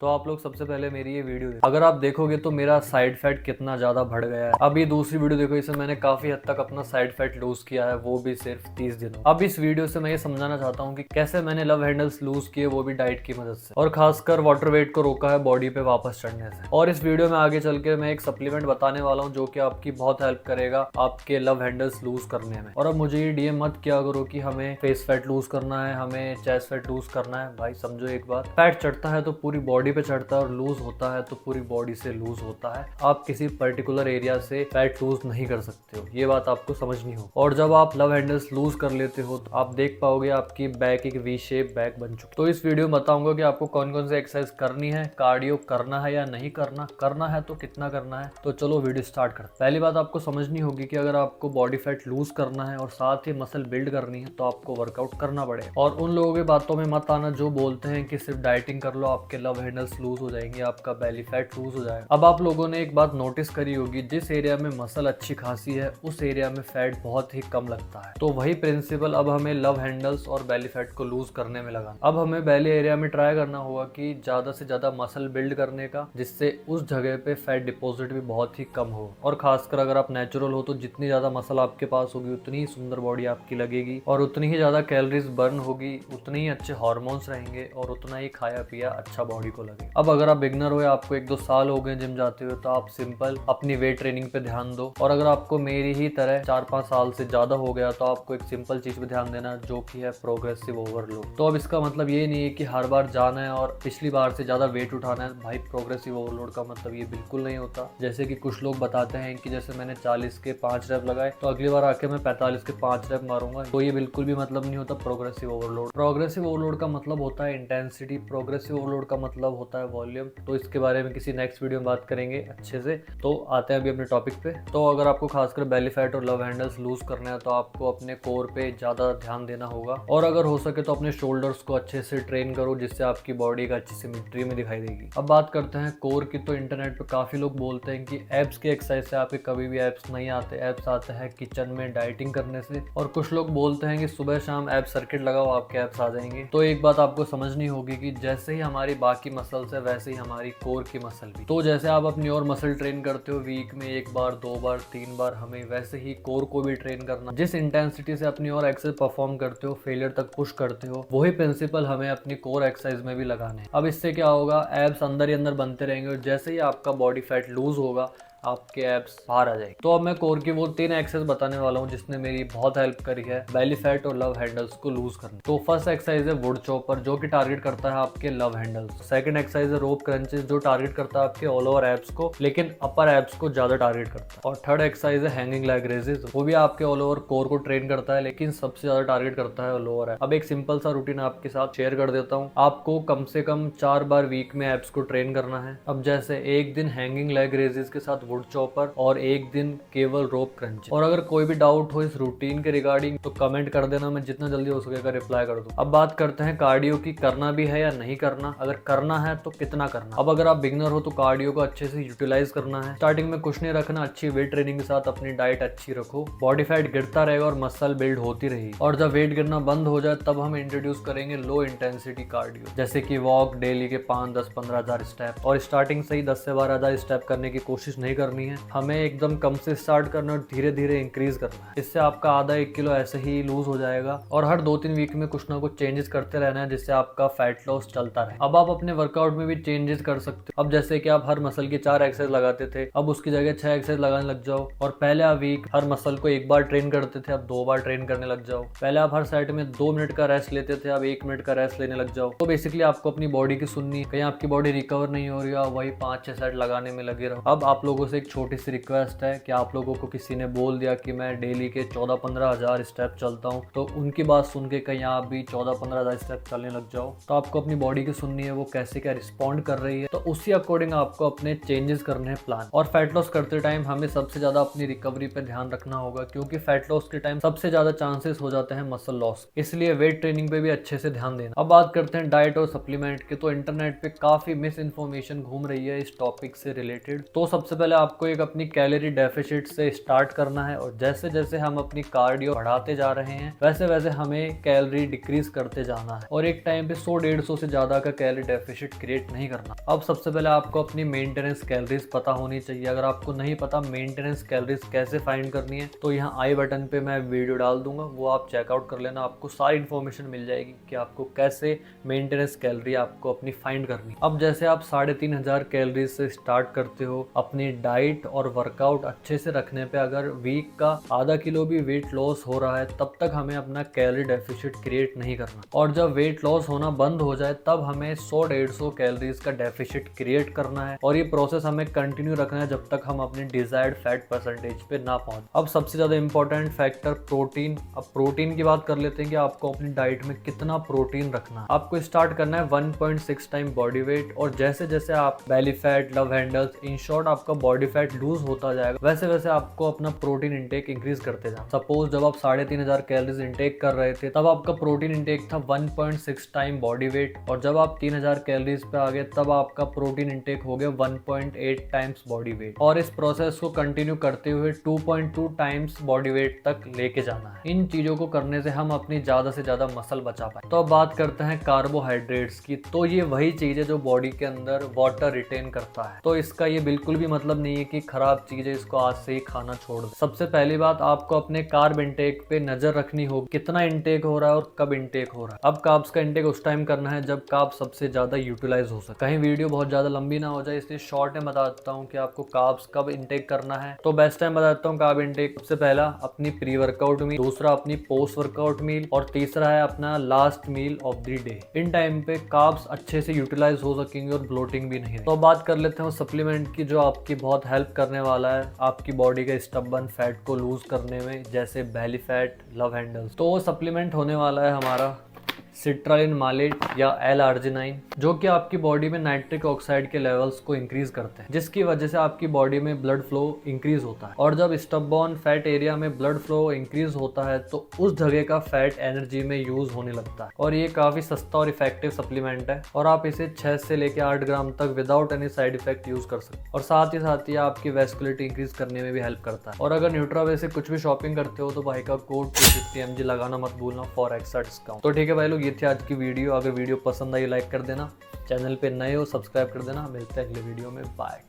तो आप लोग सबसे पहले मेरी ये वीडियो देखो। अगर आप देखोगे तो मेरा साइड फैट कितना ज्यादा बढ़ गया है। अब ये दूसरी वीडियो देखो, इसमें मैंने काफी हद तक अपना साइड फैट लूज किया है, वो भी सिर्फ 30 दिनों। अब इस वीडियो से मैं ये समझाना चाहता हूँ कि कैसे मैंने लव हैंडल्स लूज किए, वो भी डाइट की मदद से, और खासकर वाटर वेट को रोका है बॉडी पे वापस चढ़ने से। और इस वीडियो में आगे चल के मैं एक सप्लीमेंट बताने वाला हूँ जो कि आपकी बहुत हेल्प करेगा आपके लव हैंडल्स लूज करने में। और अब मुझे ये डीएम मत किया करो कि हमें फेस फैट लूज करना है, हमें चेस्ट फैट लूज करना है। भाई समझो एक बात, फैट चढ़ता है तो पूरी बॉडी पे चढ़ता है और लूज होता है तो पूरी बॉडी से लूज होता है। आप किसी पर्टिकुलर एरिया से फैट लूज नहीं कर सकते हो, ये बात आपको समझनी हो। और जब आप लव हैंडल्स लूज कर लेते हो तो आप देख पाओगे आपकी बैक एक वी शेप बैक बन चुकी। तो इस वीडियो में बताऊंगा कि आपको कौन कौन सी एक्सरसाइज करनी है, कार्डियो करना है या नहीं करना, करना है तो कितना करना है। तो चलो वीडियो स्टार्ट करते हैं। पहली बात आपको समझनी होगी कि अगर आपको बॉडी फैट लूज करना है और साथ ही मसल बिल्ड करनी है तो आपको वर्कआउट करना पड़ेगा। और उन लोगों की बातों में मत आना जो बोलते हैं कि सिर्फ डाइटिंग कर लो आपके लव हैंडल्स लूज हो जाएंगे, आपका बेली फैट लूज हो जाएगा। अब आप लोगों ने एक बात नोटिस करी होगी, जिस एरिया में मसल अच्छी खासी है उस एरिया में फैट बहुत ही कम लगता है। तो वही प्रिंसिपल अब हमें लव हैंडल्स और बेली फैट को लूज करने में लगा। अब हमें बेली एरिया में ट्राई करना होगा कि ज्यादा से ज्यादा मसल बिल्ड करने का, जिससे उस जगह पे फैट डिपॉजिट भी बहुत ही कम हो। और खासकर अगर आप नेचुरल हो तो जितनी ज्यादा मसल आपके पास होगी उतनी ही सुंदर बॉडी आपकी लगेगी और उतनी ही ज्यादा कैलोरीज बर्न होगी, उतनी ही अच्छे हार्मोन्स रहेंगे और उतना ही खाया पिया अच्छा बॉडी को लगे। अब अगर आप बिगनर हो या आपको 1-2 साल हो गए जिम जाते हुए तो आप सिंपल अपनी वेट ट्रेनिंग पे ध्यान दो। और अगर आपको मेरी ही तरह 4-5 साल से ज्यादा हो गया तो आपको एक सिंपल चीज पे ध्यान देना जो कि है प्रोग्रेसिव ओवरलोड। तो अब इसका मतलब ये नहीं है कि हर बार जाना है और पिछली बार से ज्यादा वेट उठाना है। भाई प्रोग्रेसिव ओवरलोड का मतलब ये बिल्कुल नहीं होता जैसे कि कुछ लोग बताते हैं कि जैसे मैंने 40 के 5 रैप लगाए तो अगली बार आके मैं 45 के 5 रैप मारूंगा। तो ये बिल्कुल भी मतलब नहीं होता प्रोग्रेसिव ओवरलोड। प्रोग्रेसिव ओवरलोड का मतलब होता है इंटेंसिटी, प्रोग्रेसिव ओवरलोड का मतलब होता है वॉल्यूम। तो इसके बारे में किसी नेक्स्ट वीडियो में बात करेंगे अच्छे से। तो आते हैं अभी अपने टॉपिक पे। तो अगर आपको खासकर बेली फैट और लव हैंडल्स लूज करना है तो आपको अपने कोर पे ज्यादा ध्यान देना होगा और अगर हो सके तो अपने शोल्डर्स को अच्छे से ट्रेन करो जिससे आपकी बॉडी का अच्छी सिमेट्री में दिखाई देगी। अब बात करते हैं कोर की। तो इंटरनेट पे काफी लोग बोलते हैं कि एब्स की एक्सरसाइज से आपके कभी भी एब्स नहीं आते, एब्स आते हैं किचन में डाइटिंग करने से। और कुछ लोग बोलते हैं कि सुबह शाम एब सर्किट लगाओ आपके एब्स आ जाएंगे। तो एक बात आपको समझनी होगी कि जैसे ही हमारी बाकी मसल्स है वैसे ही हमारी कोर की मसल भी। तो जैसे आप अपनी और मसल ट्रेन करते हो वीक में 1 बार 2 बार 3 बार, हमें वैसे ही कोर को भी ट्रेन करना। जिस इंटेंसिटी से अपनी और एक्सरसाइज परफॉर्म करते हो, फेलियर तक पुश करते हो, वही प्रिंसिपल हमें अपनी कोर एक्सरसाइज में भी लगाने हैं। अब इससे क्या होगा, एब्स अंदर ही अंदर बनते रहेंगे और जैसे ही आपका बॉडी फैट लूज होगा आपके एब्स बाहर आ जाएंगे। तो अब मैं कोर की वो 3 एक्सरसाइज बताने वाला हूँ जिसने मेरी बहुत हेल्प करी है बेली फैट और लव हैंडल्स को लूज करने। तो फर्स्ट एक्सरसाइज है वुड चॉपर जो कि टारगेट करता है आपके लव हैंडल्स। सेकंड एक्सरसाइज है रोप क्रंचेस जो टारगेट करता है आपके ऑल ओवर एब्स को, लेकिन अपर एब्स को ज्यादा टारगेट करता है। और थर्ड एक्सरसाइज है हैंगिंग लैग रेजेस, वो भी आपके ऑल ओवर कोर को ट्रेन करता है लेकिन सबसे ज्यादा टारगेट करता है लोअर एब्स। अब एक सिंपल सा रूटीन आपके साथ शेयर कर देता हूँ। आपको कम से कम 4 बार वीक में एब्स को ट्रेन करना है। अब जैसे एक दिन हैंगिंग लैग रेजेस के साथ वुड चॉपर और एक दिन केवल रोप क्रंच। और अगर कोई भी डाउट हो इस रूटीन के रिगार्डिंग तो कमेंट कर देना, मैं जितना जल्दी हो सकेगा रिप्लाई कर दूं। अब बात करते हैं कार्डियो की, करना भी है या नहीं करना, अगर करना है तो कितना करना। अब अगर आप बिगनर हो तो कार्डियो को अच्छे से यूटिलाइज करना है। स्टार्टिंग में कुछ नहीं रखना, अच्छी वेट ट्रेनिंग के साथ अपनी डाइट अच्छी रखो, बॉडी फैट गिरता रहेगा और मसल बिल्ड होती रहेगी। और जब वेट गिरना बंद हो जाए तब हम इंट्रोड्यूस करेंगे लो इंटेंसिटी कार्डियो, जैसे कि वॉक डेली के 5, 10, 15 हजार स्टेप। और स्टार्टिंग से ही 10 से 12 हजार स्टेप करने की कोशिश नहीं करनी है, हमें एकदम कम से स्टार्ट करना और धीरे धीरे इंक्रीज करना है। इससे आपका आधा 1 किलो ऐसे ही लूज हो जाएगा। और हर 2-3 वीक में कुछ ना कुछ चेंजेस करते रहना है जिससे आपका फैट लॉस चलता रहे। अब आप अपने वर्कआउट में भी चेंजेस कर सकते हो। अब जैसे कि आप हर मसल की 4 एक्सरसाइज लगाते थे, अब उसकी जगह 6 एक्सरसाइज लगाने लग जाओ। और पहले आप वीक हर मसल को 1 बार ट्रेन करते थे, अब 2 बार ट्रेन करने लग जाओ। पहले आप हर सेट में 2 मिनट का रेस्ट लेते थे, अब 1 मिनट का रेस्ट लेने लग जाओ। तो बेसिकली आपको अपनी बॉडी की सुननी, कहीं आपकी बॉडी रिकवर नहीं हो रही है, वही 5-6 सेट लगाने में लगे रहो। अब आप लोगों से एक छोटी सी रिक्वेस्ट है कि आप लोगों को किसी ने बोल दिया कि मैं डेली के 14-15 हजार स्टेप चलता हूँ तो उनकी बात सुन के कहीं आप भी 14-15 हजार स्टेप चलने लग जाओ। तो आपको अपनी बॉडी की सुननी है, वो कैसे क्या रिस्पॉन्ड कर रही है, तो उसी अकॉर्डिंग आपको अपने चेंजेस करने हैं प्लान। और फैट लॉस करते टाइम हमें सबसे ज्यादा अपनी रिकवरी पे ध्यान रखना होगा क्योंकि फैट लॉस के टाइम सबसे ज्यादा चांसेस हो जाते हैं मसल लॉस, इसलिए वेट ट्रेनिंग पे भी अच्छे से ध्यान देना। अब बात करते हैं डाइट और सप्लीमेंट के। तो इंटरनेट पे काफी मिस इन्फॉर्मेशन घूम रही है इस टॉपिक से रिलेटेड। तो सबसे पहले आपको एक अपनी कैलोरी डेफिसिट से स्टार्ट करना है और जैसे जैसे हम अपनी कार्डियो बढ़ाते जा रहे हैं वैसे वैसे हमें कैलोरी डिक्रीज करते जाना है और एक टाइम पे 100-150 से ज्यादा का कैलोरी डेफिसिट क्रिएट नहीं करना। अब सबसे पहले आपको अपनी मेंटेनेंस कैलोरीज पता होनी चाहिए। अगर आपको नहीं पता मेंटेनेंस कैलोरीज कैसे फाइंड करनी है तो यहाँ आई बटन पे मैं वीडियो डाल दूंगा, वो आप चेकआउट कर लेना। आपको सारी इन्फॉर्मेशन मिल जाएगी कि आपको कैसे मेंटेनेंस कैलोरी आपको अपनी फाइंड करनी। अब जैसे आप 3500 कैलोरीज से स्टार्ट करते हो, अपनी डाइट और वर्कआउट अच्छे से रखने पे अगर वीक का आधा किलो भी वेट लॉस हो रहा है तब तक हमें अपना कैलोरी डेफिसिट क्रिएट नहीं करना। और जब वेट लॉस होना बंद हो जाए तब हमें 100-150 कैलोरीज का डेफिसिट क्रिएट करना है और ये प्रोसेस हमें कंटिन्यू रखना है जब तक हम अपने डिजायर्ड फैट परसेंटेज पे ना पहुंच। अब सबसे ज्यादा इंपॉर्टेंट फैक्टर प्रोटीन। अब प्रोटीन की बात कर लेते हैं कि आपको अपनी डाइट में कितना प्रोटीन रखना है। आपको स्टार्ट करना है 1.6 टाइम बॉडी वेट और जैसे जैसे आप belly fat, love handles, in short आपका बॉडी फैट लूज होता जाएगा वैसे वैसे आपको अपना प्रोटीन इंटेक इंक्रीज करते जाना। सपोज जब आप 3500 कैलोरीज इंटेक कर रहे थे तब आपका प्रोटीन इंटेक था 1.6 टाइम बॉडी वेट और जब आप 3000 कैलोरीज पे आ गए तब आपका प्रोटीन इंटेक हो गया 1.8 टाइम्स बॉडी वेट और इस प्रोसेस को कंटिन्यू करते हुए 2.2 टाइम्स बॉडी वेट तक लेके जाना है। इन चीजों को करने से हम अपनी ज्यादा से ज्यादा मसल बचा पाए। तो अब बात करते हैं कार्बोहाइड्रेट्स की। तो ये वही चीज है जो बॉडी के अंदर वाटर रिटेन करता है। तो इसका ये बिल्कुल भी मतलब नहीं है कि खराब चीज है, इसको आज से ही खाना छोड़ दो। सबसे पहली बात आपको अपने कार्ब इंटेक पे नजर रखनी होगी, कितना इंटेक हो रहा है और कब इंटेक हो रहा है। अब कार्ब्स का इंटेक उस टाइम करना है जब कार्ब सबसे ज्यादा यूटिलाइज हो सके। कहीं वीडियो बहुत ज्यादा लंबी ना हो जाए इसलिए शॉर्ट में बता देता हूँ कि आपको कार्ब्स कब इंटेक करना है। तो बेस्ट टाइम बता देता हूँ कार्ब इंटेक। सबसे पहला अपनी प्री वर्कआउट मील, दूसरा अपनी पोस्ट वर्कआउट मील और तीसरा है अपना last meal of the day. In time पे कार्ब्स अच्छे से यूटिलाइज हो सकेंगे और ब्लोटिंग भी नहीं। तो बात कर लेते हैं सप्लीमेंट की जो आपकी बहुत हेल्प करने वाला है आपकी बॉडी के स्टबन फैट को लूज करने में, जैसे बेली फैट, लव हैंडल्स। तो वो सप्लीमेंट होने वाला है हमारा सिट्रालिन मालेट या L-आर्जिनाइन, जो कि आपकी बॉडी में नाइट्रिक ऑक्साइड के लेवल्स को इंक्रीज करते हैं जिसकी वजह से आपकी बॉडी में ब्लड फ्लो इंक्रीज होता है। और जब स्टबबॉर्न फैट एरिया में ब्लड फ्लो इंक्रीज होता है तो उस जगह का फैट एनर्जी में यूज होने लगता है और ये काफी सस्ता और इफेक्टिव सप्लीमेंट है और आप इसे 6 से लेकर 8 ग्राम तक without any side effect use कर सकते हैं और साथ ही आपकी वैस्कुलरिटी इंक्रीज करने में भी हेल्प करता है। और अगर न्यूट्रावे से कुछ भी शॉपिंग करते हो तो भाई का कोड 250 mg लगाना मत भूलना फॉर एक्स्ट्रा डिस्काउंट। तो ठीक है भाई लोग, ये थी आज की वीडियो। अगर वीडियो पसंद आई लाइक कर देना, चैनल पे नए हो सब्सक्राइब कर देना। मिलते हैं अगले वीडियो में, बाय।